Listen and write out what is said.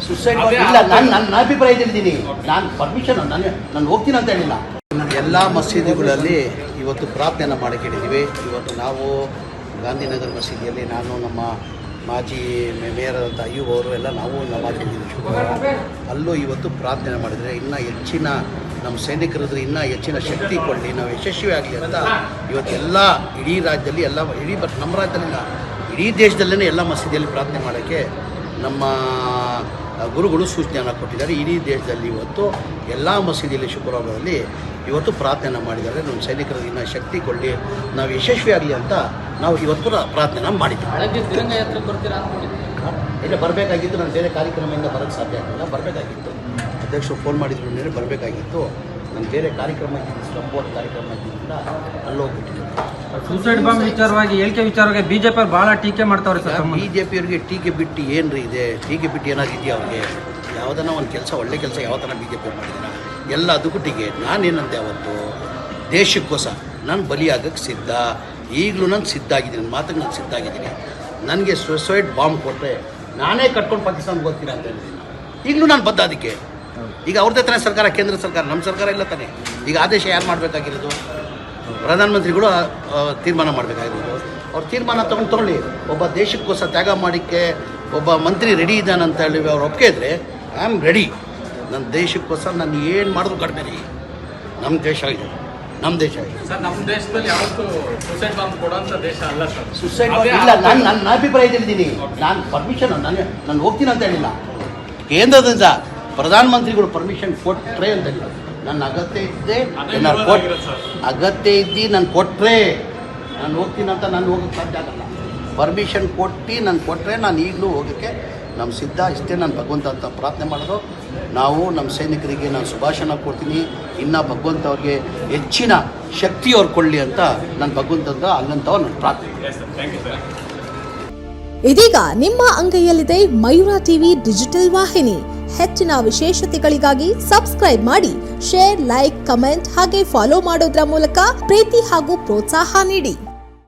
Suicide ಇಲ್ಲ, ನನ್ನ ಅಭಿಪ್ರಾಯ ಹೇಳಿದ್ದೀನಿ. ನಾನು ಪರ್ಮಿಷನ್ ನಾನು ಹೋಗ್ತೀನಿ ಅಂತ ಹೇಳಿಲ್ಲ. ಎಲ್ಲ ಮಸೀದಿಗಳಲ್ಲಿ ಇವತ್ತು ಪ್ರಾರ್ಥನೆಯನ್ನು ಮಾಡಿ ಕೇಳಿದ್ದೀವಿ. ಇವತ್ತು ನಾವು ಗಾಂಧಿನಗರ ಮಸೀದಿಯಲ್ಲಿ ನಾನು ನಮ್ಮ ಮಾಜಿ ಮೇಯರ್ ಅಂತ ಅಯ್ಯೂಬ್ ಅವರು ಎಲ್ಲ ನಾವು ನಮಾಜ್ ಮಾಡಿದ್ದೀವಿ. ಅಲ್ಲೂ ಇವತ್ತು ಪ್ರಾರ್ಥನೆ ಮಾಡಿದರೆ ಇನ್ನೂ ಹೆಚ್ಚಿನ ನಮ್ಮ ಸೈನಿಕರಿದ್ರೆ ಇನ್ನೂ ಹೆಚ್ಚಿನ ಶಕ್ತಿ ಕೊಳ್ಳಿ, ನಾವು ಯಶಸ್ವಿ ಆಗಲಿ ಅಂತ ಇವತ್ತು ಎಲ್ಲ ಇಡೀ ರಾಜ್ಯದಲ್ಲಿ ಎಲ್ಲ ನಮ್ಮ ರಾಜ್ಯದಲ್ಲಿಲ್ಲ, ಇಡೀ ದೇಶದಲ್ಲೇ ಎಲ್ಲ ಮಸೀದಿಯಲ್ಲಿ ಪ್ರಾರ್ಥನೆ ಮಾಡೋಕ್ಕೆ ನಮ್ಮ ಗುರುಗಳು ಸೂಚನೆಯನ್ನು ಕೊಟ್ಟಿದ್ದಾರೆ. ಇಡೀ ದೇಶದಲ್ಲಿ ಇವತ್ತು ಎಲ್ಲ ಮಸೀದಿಯಲ್ಲಿ ಶುಕ್ರವಾರದಲ್ಲಿ ಇವತ್ತು ಪ್ರಾರ್ಥನೆ ಮಾಡಿದ್ದಾರೆ. ನಮ್ಮ ಸೈನಿಕರಿಗೆ ಇನ್ನೂ ಶಕ್ತಿ ಕೊಳ್ಳಿ, ನಾವು ಯಶಸ್ವಿ ಆಗಲಿ ಅಂತ ನಾವು ಇವತ್ತು ಪ್ರಾರ್ಥನೆ ಮಾಡಿದ್ದೀವಿ. ಇಲ್ಲ ಬರಬೇಕಾಗಿತ್ತು, ನಾನು ಬೇರೆ ಕಾರ್ಯಕ್ರಮದಿಂದ ಬರೋಕ್ಕೆ ಸಾಧ್ಯ ಆಗಿಲ್ಲ. ಬರಬೇಕಾಗಿತ್ತು, ಅಧ್ಯಕ್ಷರು ಫೋನ್ ಮಾಡಿದ್ರು, ಮೇಲೆ ಬರಬೇಕಾಗಿತ್ತು. ನಾನು ಬೇರೆ ಕಾರ್ಯಕ್ರಮ ಸಂಪೂರ್ಣ ಕಾರ್ಯಕ್ರಮ ಇದ್ದಿದ್ದರಿಂದ ಅಲ್ಲೋಗ್ಬಿಟ್ಟಿದ್ದೆ. ಸೂಸೈಡ್ ಬಾಂಬ್ ವಿಚಾರವಾಗಿ ಹೇಳಿಕೆ ವಿಚಾರವಾಗಿ ಬಿಜೆಪಿ ಭಾಳ ಟೀಕೆ ಮಾಡ್ತಾವ್ರೆ ಸರ್. ಬಿಜೆಪಿಯವರಿಗೆ ಟೀಕೆ ಬಿಟ್ಟು ಏನ್ರಿ ಇದೆ? ಟೀಕೆ ಬಿಟ್ಟು ಏನಾದ್ರು ಇದೆಯಾ ಅವ್ರಿಗೆ? ಯಾವುದನ್ನ ಒಂದು ಕೆಲಸ, ಒಳ್ಳೆ ಕೆಲಸ ಯಾವ ಥರ ಬಿಜೆಪಿ ಮಾಡಿದ್ದೀರಾ? ಎಲ್ಲ ಅದಕ್ಕೂ ಟೀಕೆ. ನಾನೇನಂತೆ ಅವತ್ತು ದೇಶಕ್ಕೋಸ್ಕರ ನಾನು ಬಲಿಯಾಗಕ್ಕೆ ಸಿದ್ಧ, ಈಗಲೂ ನಾನು ಸಿದ್ಧ ಆಗಿದ್ದೀನಿ, ನನ್ನ ಮಾತಿಗೆ ನಾನು ಸಿದ್ಧ ಆಗಿದ್ದೀನಿ. ನನಗೆ ಸೂಸೈಡ್ ಬಾಂಬ್ ಕೊಟ್ಟರೆ ನಾನೇ ಕಟ್ಕೊಂಡು ಪಾಕಿಸ್ತಾನಕ್ಕೆ ಹೋಗ್ತೀನಿ ಅಂತ ಹೇಳಿದ್ದೀನಿ. ಈಗಲೂ ನಾನು ಬದ್ಧ ಅದಕ್ಕೆ. ಈಗ ಅವ್ರದ್ದೇ ತಾನೇ ಸರ್ಕಾರ, ಕೇಂದ್ರ ಸರ್ಕಾರ, ನಮ್ಮ ಸರ್ಕಾರ ಇಲ್ಲ ತಾನೇ. ಈಗ ಆದೇಶ ಯಾರು ಮಾಡಬೇಕಾಗಿರೋದು? ಪ್ರಧಾನಮಂತ್ರಿಗಳು ತೀರ್ಮಾನ ಮಾಡಬೇಕಾಗಿರೋದು. ಅವ್ರು ತೀರ್ಮಾನ ತೊಗೊಳ್ಳಿ. ಒಬ್ಬ ದೇಶಕ್ಕೋಸ್ಕರ ತ್ಯಾಗ ಮಾಡೋಕ್ಕೆ ಒಬ್ಬ ಮಂತ್ರಿ ರೆಡಿ ಇದ್ದಾನಂತ ಹೇಳಿ ಅವ್ರು ಒಪ್ಪಿಗೆ ಇದ್ದರೆ ಐ ಆಮ್ ರೆಡಿ. ನನ್ನ ದೇಶಕ್ಕೋಸ್ಕರ ನಾನು ಏನು ಮಾಡಿದ್ರು ಕಡಿಮೆ ರೀ. ನಮ್ಮ ದೇಶ ಇದೆ, ನಮ್ಮ ದೇಶ ಇದೆ ಸರ್. ನಮ್ಮ ದೇಶದಲ್ಲಿ ಯಾವತ್ತೂ ಸೂಸೈಡ್ ಬಾಂಬ್ ಕೊಡುವಂಥ ದೇಶ ಅಲ್ಲ ಸರ್. ಸುಸೈಡ್ ಇಲ್ಲ, ನನ್ನ ಅಭಿಪ್ರಾಯ ಹೇಳಿದ್ದೀನಿ. ನಾನು ಪರ್ಮಿಷನ್ ನಾನು ಹೋಗ್ತೀನಿ ಅಂತ ಹೇಳಿಲ್ಲ. ಕೇಂದ್ರದಿಂದ ಪ್ರಧಾನಮಂತ್ರಿಗಳು ಪರ್ಮಿಷನ್ ಕೊಟ್ಟರೆ ಅಂತ ಹೇಳಿಲ್ಲ. ನನ್ನ ಅಗತ್ಯ ಇದ್ದೆ, ಅಗತ್ಯ ಇದ್ದು ನಾನು ಕೊಟ್ಟರೆ ನಾನು ಹೋಗ್ತೀನಿ ಅಂತ ನಾನು ಹೋಗೋಕ್ಕೆ ಸಾಧ್ಯ ಆಗಲ್ಲ. ಪರ್ಮಿಷನ್ ಕೊಟ್ಟು ನಾನು ಕೊಟ್ಟರೆ ನಾನು ಈಗಲೂ ಹೋಗೋಕ್ಕೆ ನಮ್ಮ ಸಿದ್ಧ. ಇಷ್ಟೇ ನಾನು ಭಗವಂತ ಅಂತ ಪ್ರಾರ್ಥನೆ ಮಾಡೋದು. ನಾವು ನಮ್ಮ ಸೈನಿಕರಿಗೆ ನಾನು ಶುಭಾಶಯ ಕೊಡ್ತೀನಿ. ಇನ್ನು ಭಗವಂತ ಅವ್ರಿಗೆ ಹೆಚ್ಚಿನ ಶಕ್ತಿ ಅವ್ರು ಕೊಳ್ಳಿ ಅಂತ ನಾನು ಭಗವಂತಂತ ಅಲ್ಲಂತವ ನಾನು ಪ್ರಾರ್ಥನೆ. ಇದೀಗ ನಿಮ್ಮ ಅಂಗೈಯಲ್ಲಿದೆ ಮಯೂರ ಟಿವಿ ಡಿಜಿಟಲ್ ವಾಹಿನಿ. ಹೆಚ್ಚಿನ ವಿಶೇಷತೆಗಳಿಗಾಗಿ ಸಬ್ಸ್ಕ್ರೈಬ್ ಮಾಡಿ, ಶೇರ್, ಲೈಕ್, ಕಮೆಂಟ್ ಹಾಗೆ ಫಾಲೋ ಮಾಡೋದ್ರ ಮೂಲಕ ಪ್ರೀತಿ ಹಾಗೂ ಪ್ರೋತ್ಸಾಹ ನೀಡಿ.